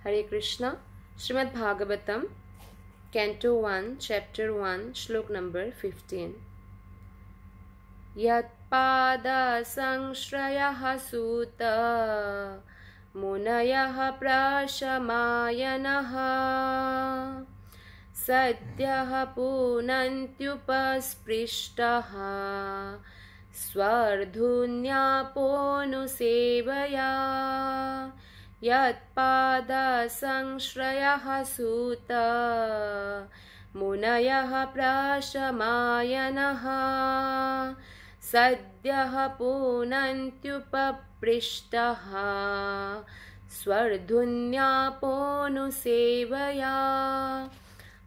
हरे Krishna. Shrimad Bhagavatam canto 1 chapter 1 श्लोक number 15। यत्पादसंश्रयः सूत मुनयः प्रशमायनः सद्यः पुनन्त्युपस्पृष्टः स्वर्धुन्यापोऽनुसेवया। यत्पादसंश्रयः सूत मुनयः प्रशमायनः सद्यः पुनन्त्युपपृष्टः स्वर्धुन्यापोऽनुसेवया।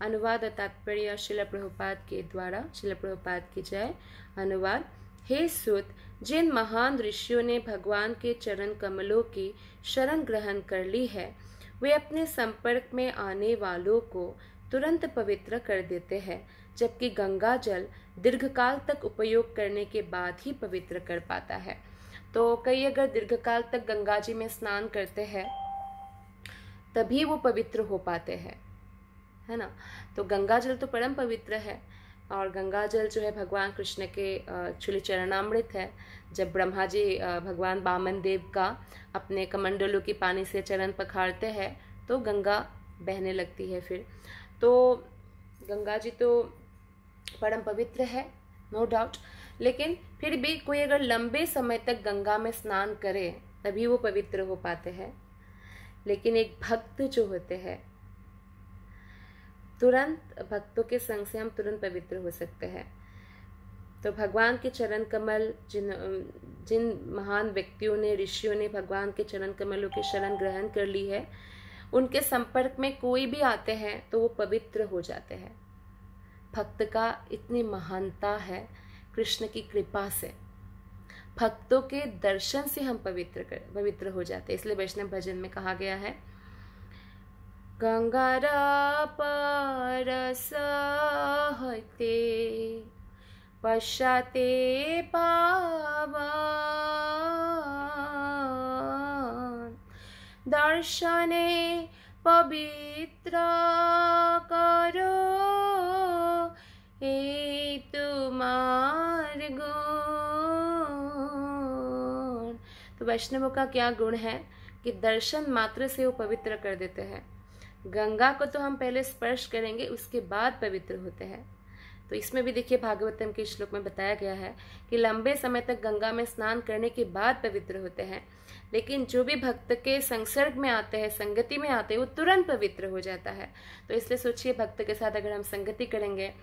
अनुवाद तात्पर्य शिला प्रभुपाद के द्वारा। शिला प्रभुपाद की जय। अनुवाद। हे सूत, जिन महान ऋषियों ने भगवान के चरण कमलों की शरण ग्रहण कर ली है, वे अपने संपर्क में आने वालों को तुरंत पवित्र कर देते हैं, जबकि गंगा जल दीर्घकाल तक उपयोग करने के बाद ही पवित्र कर पाता है। तो कई अगर दीर्घकाल तक गंगा जी में स्नान करते हैं तभी वो पवित्र हो पाते हैं, है ना। तो गंगा जल तो परम पवित्र है और गंगा जल जो है भगवान कृष्ण के एक्चुअली चरणामृत है। जब ब्रह्मा जी भगवान वामन देव का अपने कमंडलों की पानी से चरण पखारते हैं तो गंगा बहने लगती है। फिर तो गंगा जी तो परम पवित्र है, नो डाउट, लेकिन फिर भी कोई अगर लंबे समय तक गंगा में स्नान करे तभी वो पवित्र हो पाते हैं। लेकिन एक भक्त जो होते हैं, तुरंत भक्तों के संग से हम तुरंत पवित्र हो सकते हैं। तो भगवान के चरण कमल जिन महान व्यक्तियों ने, ऋषियों ने भगवान के चरण कमलों की शरण ग्रहण कर ली है, उनके संपर्क में कोई भी आते हैं तो वो पवित्र हो जाते हैं। भक्त का इतनी महानता है कृष्ण की कृपा से। भक्तों के दर्शन से हम पवित्र हो जाते हैं। इसलिए वैष्णव भजन में कहा गया है, गंगारापरसहते पश्चाते पावन दर्शने पवित्र करो हेतु मार्ग। तो वैष्णवों का क्या गुण है कि दर्शन मात्र से वो पवित्र कर देते हैं। गंगा को तो हम पहले स्पर्श करेंगे, उसके बाद पवित्र होते हैं। तो इसमें भी देखिए भागवतम के श्लोक में बताया गया है कि लंबे समय तक गंगा में स्नान करने के बाद पवित्र होते हैं, लेकिन जो भी भक्त के संसर्ग में आते हैं, संगति में आते हैं, वो तुरंत पवित्र हो जाता है। तो इसलिए सोचिए, भक्त के साथ अगर हम संगति करेंगे,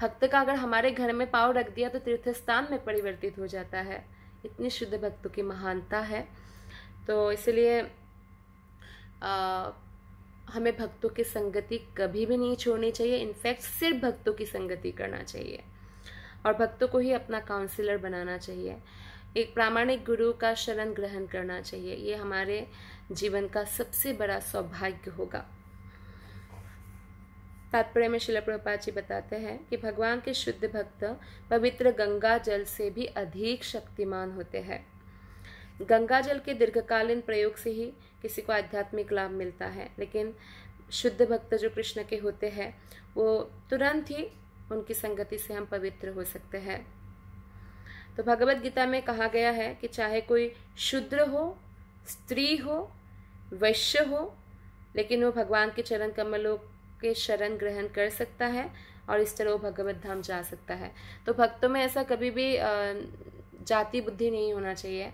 भक्त का अगर हमारे घर में पाँव रख दिया तो तीर्थ स्थान में परिवर्तित हो जाता है। इतनी शुद्ध भक्तों की महानता है। तो इसलिए हमें भक्तों की संगति कभी भी नहीं छोड़नी चाहिए। इनफैक्ट सिर्फ भक्तों की संगति करना चाहिए और भक्तों को ही अपना काउंसलर बनाना चाहिए। एक प्रामाणिक गुरु का शरण ग्रहण करना चाहिए। ये हमारे जीवन का सबसे बड़ा सौभाग्य होगा। तात्पर्य में श्रील प्रभुपाद जी बताते हैं कि भगवान के शुद्ध भक्त पवित्र गंगा जल से भी अधिक शक्तिमान होते हैं। गंगा जल के दीर्घकालीन प्रयोग से ही किसी को आध्यात्मिक लाभ मिलता है, लेकिन शुद्ध भक्त जो कृष्ण के होते हैं वो तुरंत ही उनकी संगति से हम पवित्र हो सकते हैं। तो भगवत गीता में कहा गया है कि चाहे कोई शूद्र हो, स्त्री हो, वैश्य हो, लेकिन वो भगवान के चरण कमलों के शरण ग्रहण कर सकता है और इस तरह वो भगवत धाम जा सकता है। तो भक्तों में ऐसा कभी भी जाति बुद्धि नहीं होना चाहिए।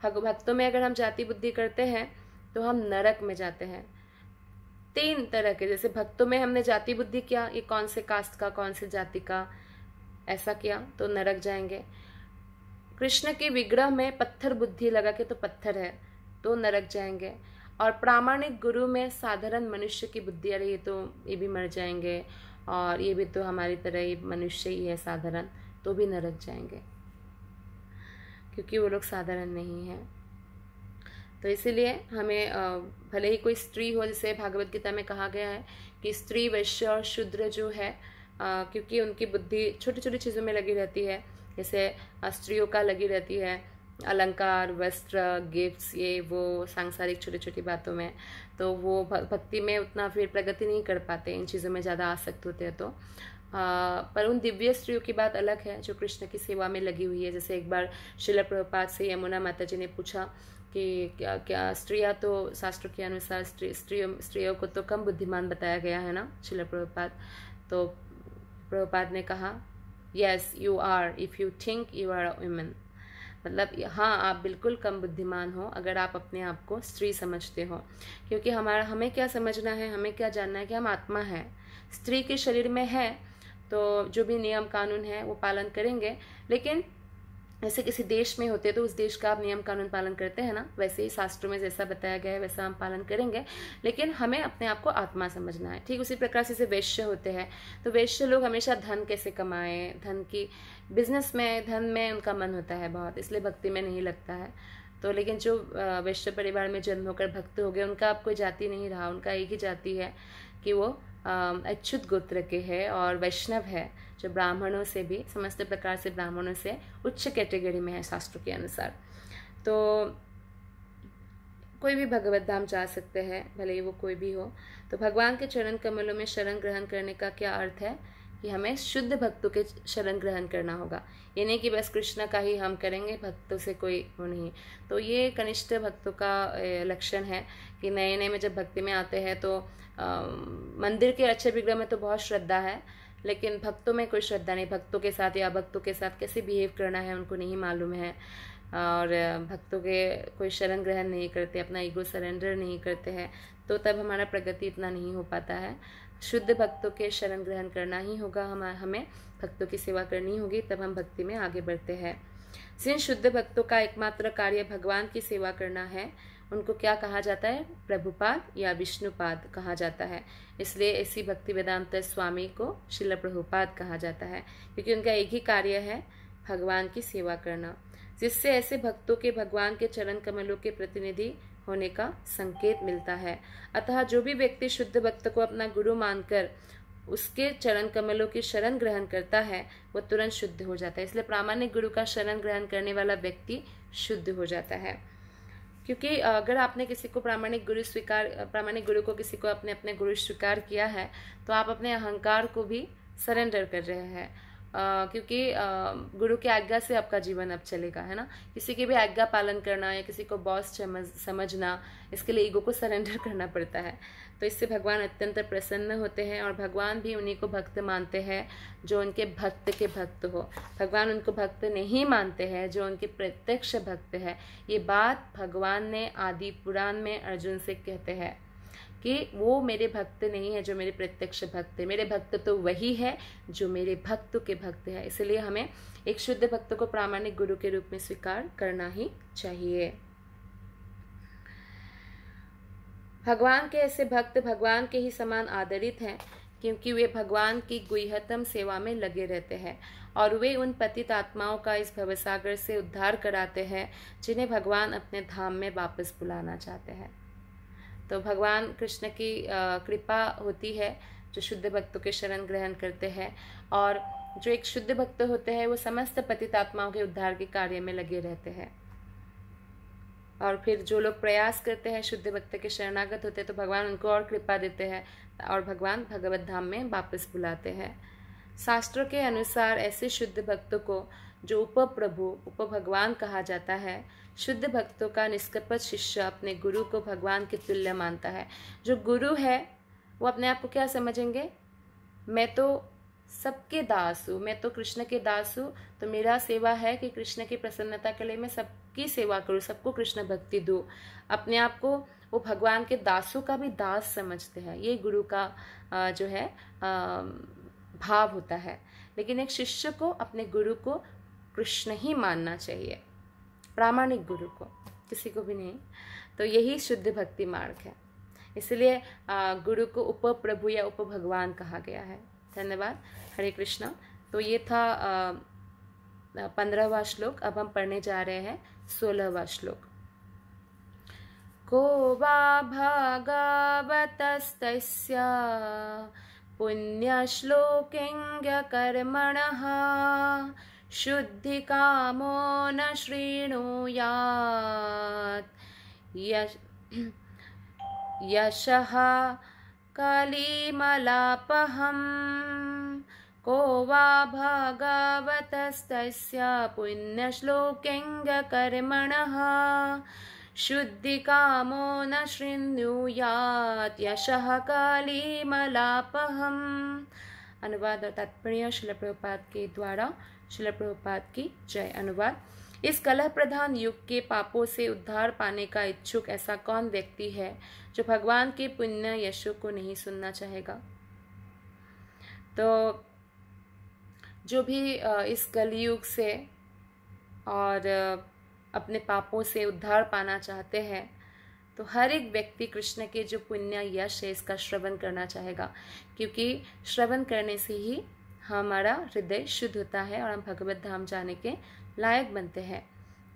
भक्तों में अगर हम जाति बुद्धि करते हैं तो हम नरक में जाते हैं। 3 तरह के, जैसे भक्तों में हमने जाति बुद्धि किया, ये कौन से कास्ट का, कौन से जाति का, ऐसा किया तो नरक जाएंगे। कृष्ण के विग्रह में पत्थर बुद्धि लगा के तो पत्थर है तो नरक जाएंगे। और प्रामाणिक गुरु में साधारण मनुष्य की बुद्धि, अरे ये भी मर जाएंगे और ये भी तो हमारी तरह ही मनुष्य ही है साधारण, तो भी नरक जाएंगे क्योंकि वो लोग साधारण नहीं हैं। तो इसीलिए हमें भले ही कोई स्त्री हो, जैसे भागवत गीता में कहा गया है कि स्त्री, वैश्य और शूद्र जो है, क्योंकि उनकी बुद्धि छोटी छोटी चीज़ों में लगी रहती है। जैसे स्त्रियों का लगी रहती है अलंकार, वस्त्र, गिफ्ट्स, ये वो सांसारिक छोटी छोटी बातों में, तो वो भक्ति में उतना फिर प्रगति नहीं कर पाते, इन चीज़ों में ज़्यादा आसक्त होते हैं। तो पर उन दिव्य स्त्रियों की बात अलग है जो कृष्ण की सेवा में लगी हुई है। जैसे एक बार श्रील प्रभुपाद से यमुना माता जी ने पूछा कि क्या स्त्रियाँ, तो शास्त्रों के अनुसार स्त्रियों को तो कम बुद्धिमान बताया गया है ना श्रील प्रभुपाद। तो प्रभुपाद ने कहा, yes you are if you think you are a woman. मतलब हाँ, आप बिल्कुल कम बुद्धिमान हो अगर आप अपने आप को स्त्री समझते हो, क्योंकि हमें क्या समझना है, हमें क्या जानना है कि हम आत्मा है, स्त्री के शरीर में है, तो जो भी नियम कानून है वो पालन करेंगे। लेकिन ऐसे किसी देश में होते तो उस देश का आप नियम कानून पालन करते हैं ना, वैसे ही शास्त्रों में जैसा बताया गया है वैसा हम पालन करेंगे, लेकिन हमें अपने आप को आत्मा समझना है। ठीक उसी प्रकार से वैश्य होते हैं, तो वैश्य लोग हमेशा धन कैसे कमाएं, धन की बिजनेस में, धन में उनका मन होता है बहुत, इसलिए भक्ति में नहीं लगता है। तो लेकिन जो वैश्य परिवार में जन्म होकर भक्त हो गए, उनका अब कोई जाति नहीं रहा, उनका एक ही जाति है कि वो अच्युत गोत्र के है और वैष्णव है, जो ब्राह्मणों से भी, समस्त प्रकार से ब्राह्मणों से उच्च कैटेगरी में है शास्त्रों के अनुसार। तो कोई भी भगवत धाम जा सकते हैं, भले ही वो कोई भी हो। तो भगवान के चरण कमलों में शरण ग्रहण करने का क्या अर्थ है कि हमें शुद्ध भक्तों के शरण ग्रहण करना होगा। ये नहीं कि बस कृष्ण का ही हम करेंगे, भक्तों से कोई वो नहीं। तो ये कनिष्ठ भक्तों का लक्षण है कि नए नए में जब भक्ति में आते हैं तो मंदिर के अच्छे विग्रह में तो बहुत श्रद्धा है, लेकिन भक्तों में कोई श्रद्धा नहीं। भक्तों के साथ या भक्तों के साथ कैसे बिहेव करना है उनको नहीं मालूम है, और भक्तों के कोई शरण ग्रहण नहीं करते, अपना ईगो सरेंडर नहीं करते हैं, तो तब हमारा प्रगति इतना नहीं हो पाता है। शुद्ध भक्तों के शरण ग्रहण करना ही होगा, हमें भक्तों की सेवा करनी होगी, तब हम भक्ति में आगे बढ़ते हैं। जिन शुद्ध भक्तों का एकमात्र कार्य भगवान की सेवा करना है, उनको क्या कहा जाता है? प्रभुपाद या विष्णुपाद कहा जाता है। इसलिए ऐसी भक्ति वेदांत स्वामी को श्रील प्रभुपाद कहा जाता है, क्योंकि उनका एक ही कार्य है, भगवान की सेवा करना, जिससे ऐसे भक्तों के भगवान के चरण कमलों के प्रतिनिधि होने का संकेत मिलता है। अतः जो भी व्यक्ति शुद्ध भक्त को अपना गुरु मानकर उसके चरण कमलों की शरण ग्रहण करता है, वो तुरंत शुद्ध हो जाता है। इसलिए प्रामाणिक गुरु का शरण ग्रहण करने वाला व्यक्ति शुद्ध हो जाता है। क्योंकि अगर आपने किसी को प्रामाणिक गुरु को किसी को अपने गुरु स्वीकार किया है, तो आप अपने अहंकार को भी सरेंडर कर रहे हैं, क्योंकि गुरु की आज्ञा से आपका जीवन अब चलेगा, है ना। किसी की भी आज्ञा पालन करना या किसी को बॉस समझना, इसके लिए ईगो को सरेंडर करना पड़ता है। तो इससे भगवान अत्यंत प्रसन्न होते हैं, और भगवान भी उन्हीं को भक्त मानते हैं जो उनके भक्त के भक्त हो। भगवान उनको भक्त नहीं मानते हैं जो उनके प्रत्यक्ष भक्त है। ये बात भगवान ने आदि पुराण में अर्जुन से कहते हैं कि वो मेरे भक्त नहीं है जो मेरे प्रत्यक्ष भक्त है, मेरे भक्त तो वही है जो मेरे भक्तों के भक्त है। इसलिए हमें एक शुद्ध भक्त को प्रामाणिक गुरु के रूप में स्वीकार करना ही चाहिए। भगवान के ऐसे भक्त भगवान के ही समान आदरित हैं, क्योंकि वे भगवान की गुह्यतम सेवा में लगे रहते हैं, और वे उन पतित आत्माओं का इस भवसागर से उद्धार कराते हैं जिन्हें भगवान अपने धाम में वापस बुलाना चाहते हैं। तो भगवान कृष्ण की कृपा होती है जो शुद्ध भक्तों के शरण ग्रहण करते हैं, और जो एक शुद्ध भक्त होते हैं वो समस्त पतित आत्माओं के उद्धार के कार्य में लगे रहते हैं। और फिर जो लोग प्रयास करते हैं शुद्ध भक्त के शरणागत होते हैं, तो भगवान उनको और कृपा देते हैं और भगवान भगवत धाम में वापस बुलाते हैं। शास्त्रों के अनुसार ऐसे शुद्ध भक्तों को जो उप भगवान कहा जाता है, शुद्ध भक्तों का निष्कपट शिष्य अपने गुरु को भगवान के तुल्य मानता है। जो गुरु है वो अपने आप को क्या समझेंगे? मैं तो सबके दास हूँ, मैं तो कृष्ण के दास हूँ, तो मेरा सेवा है कि कृष्ण की प्रसन्नता के लिए मैं सबकी सेवा करूँ, सबको कृष्ण भक्ति दूँ। अपने आप को वो भगवान के दासों का भी दास समझते हैं। ये गुरु का जो है भाव होता है। लेकिन एक शिष्य को अपने गुरु को कृष्ण ही मानना चाहिए, प्रामाणिक गुरु को, किसी को भी नहीं। तो यही शुद्ध भक्ति मार्ग है। इसलिए गुरु को उप प्रभु या उप भगवान कहा गया है। धन्यवाद। हरे कृष्णा। तो ये था 15वां श्लोक। अब हम पढ़ने जा रहे हैं 16वां श्लोक। को वा भागवतस्तस्य पुण्यश्लोकेऽङ्ग्यकर्मणः शुद्धिकामो न शृणुयात् यशः कलिमलापहम् को वा भगवतस्तस्य पुण्यश्लोकेऽङ्गकर्मणः शुद्धिकामो न शृणुयात् यशः कलिमलापहम्। अनुवाद और तात्पर्य श्रील प्रभुपाद के द्वारा। श्रील प्रभुपाद की जय। अनुवाद। इस कलह प्रधान युग के पापों से उद्धार पाने का इच्छुक ऐसा कौन व्यक्ति है जो भगवान के पुण्य यशों को नहीं सुनना चाहेगा। तो जो भी इस कलयुग से और अपने पापों से उद्धार पाना चाहते हैं तो हर एक व्यक्ति कृष्ण के जो पुण्य यश है इसका श्रवण करना चाहेगा, क्योंकि श्रवण करने से ही हमारा हृदय शुद्ध होता है और हम भगवत धाम जाने के लायक बनते हैं।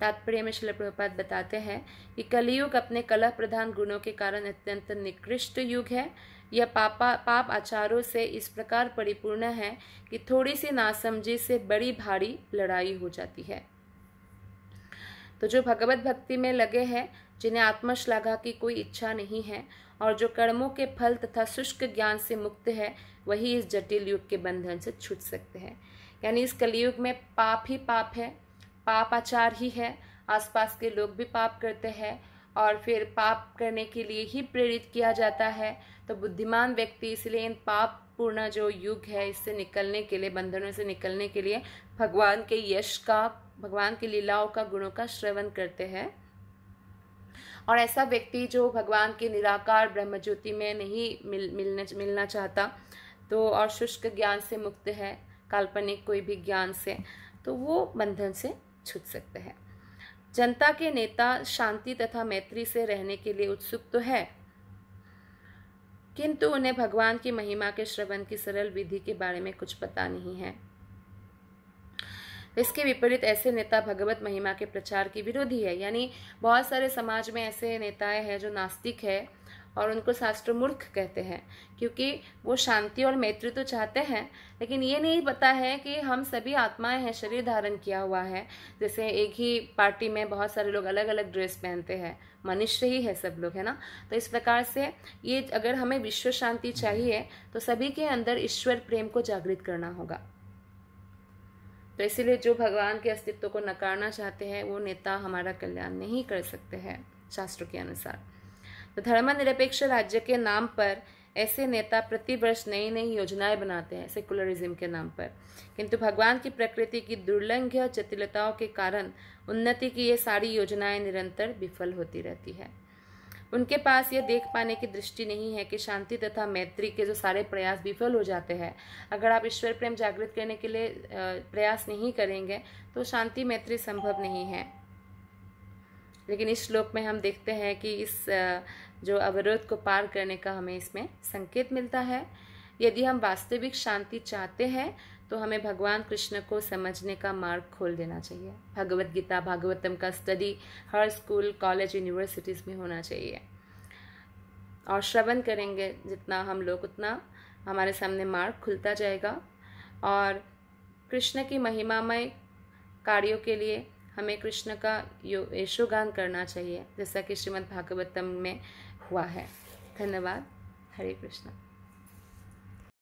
तात्पर्य में श्रील प्रभुपाद बताते हैं कि कलियुग अपने कलह प्रधान गुणों के कारण अत्यंत निकृष्ट युग है। यह पाप आचारों से इस प्रकार परिपूर्ण है कि थोड़ी सी नासमझी से बड़ी भारी लड़ाई हो जाती है। तो जो भगवत भक्ति में लगे हैं, जिन्हें आत्मश्लाघा की कोई इच्छा नहीं है और जो कर्मों के फल तथा शुष्क ज्ञान से मुक्त है, वही इस जटिल युग के बंधन से छूट सकते हैं। यानी इस कलयुग में पाप ही पाप है, पाप आचार ही है, आसपास के लोग भी पाप करते हैं और फिर पाप करने के लिए ही प्रेरित किया जाता है। तो बुद्धिमान व्यक्ति इसलिए इन पाप पूर्ण जो युग है इससे निकलने के लिए, बंधनों से निकलने के लिए भगवान के यश का, भगवान की लीलाओं का, गुणों का श्रवण करते हैं। और ऐसा व्यक्ति जो भगवान के निराकार ब्रह्म ज्योति में नहीं मिलना चाहता तो और शुष्क ज्ञान से मुक्त है, काल्पनिक कोई भी ज्ञान से, तो वो बंधन से छूट सकते हैं। जनता के नेता शांति तथा मैत्री से रहने के लिए उत्सुक तो है, किंतु उन्हें भगवान की महिमा के श्रवण की सरल विधि के बारे में कुछ पता नहीं है। इसके विपरीत ऐसे नेता भगवत महिमा के प्रचार की विरोधी है। यानी बहुत सारे समाज में ऐसे नेताएं हैं जो नास्तिक है और उनको शास्त्र मूर्ख कहते हैं, क्योंकि वो शांति और मैत्री तो चाहते हैं लेकिन ये नहीं पता है कि हम सभी आत्माएं हैं, शरीर धारण किया हुआ है। जैसे एक ही पार्टी में बहुत सारे लोग अलग अलग ड्रेस पहनते हैं, मनुष्य ही है सब लोग, है ना। तो इस प्रकार से ये अगर हमें विश्व शांति चाहिए तो सभी के अंदर ईश्वर प्रेम को जागृत करना होगा। तो इसीलिए जो भगवान के अस्तित्व को नकारना चाहते हैं वो नेता हमारा कल्याण नहीं कर सकते हैं शास्त्रों के अनुसार। तो धर्मनिरपेक्ष राज्य के नाम पर ऐसे नेता प्रतिवर्ष नई नई योजनाएं बनाते हैं सेकुलरिज्म के नाम पर, किंतु भगवान की प्रकृति की दुर्लंघ्य जटिलताओं के कारण उन्नति की ये सारी योजनाएं निरंतर विफल होती रहती है। उनके पास ये देख पाने की दृष्टि नहीं है कि शांति तथा मैत्री के जो सारे प्रयास विफल हो जाते हैं। अगर आप ईश्वर प्रेम जागृत करने के लिए प्रयास नहीं करेंगे तो शांति मैत्री संभव नहीं है। लेकिन इस श्लोक में हम देखते हैं कि इस जो अवरोध को पार करने का हमें इसमें संकेत मिलता है। यदि हम वास्तविक शांति चाहते हैं तो हमें भगवान कृष्ण को समझने का मार्ग खोल देना चाहिए। भगवत गीता, भागवतम का स्टडी हर स्कूल, कॉलेज, यूनिवर्सिटीज़ में होना चाहिए और श्रवण करेंगे जितना हम लोग उतना हमारे सामने मार्ग खुलता जाएगा। और कृष्ण की महिमामय कार्यों के लिए हमें कृष्ण का यशोगान करना चाहिए, जैसा कि श्रीमद् भागवतम में हुआ है। धन्यवाद। हरे कृष्ण।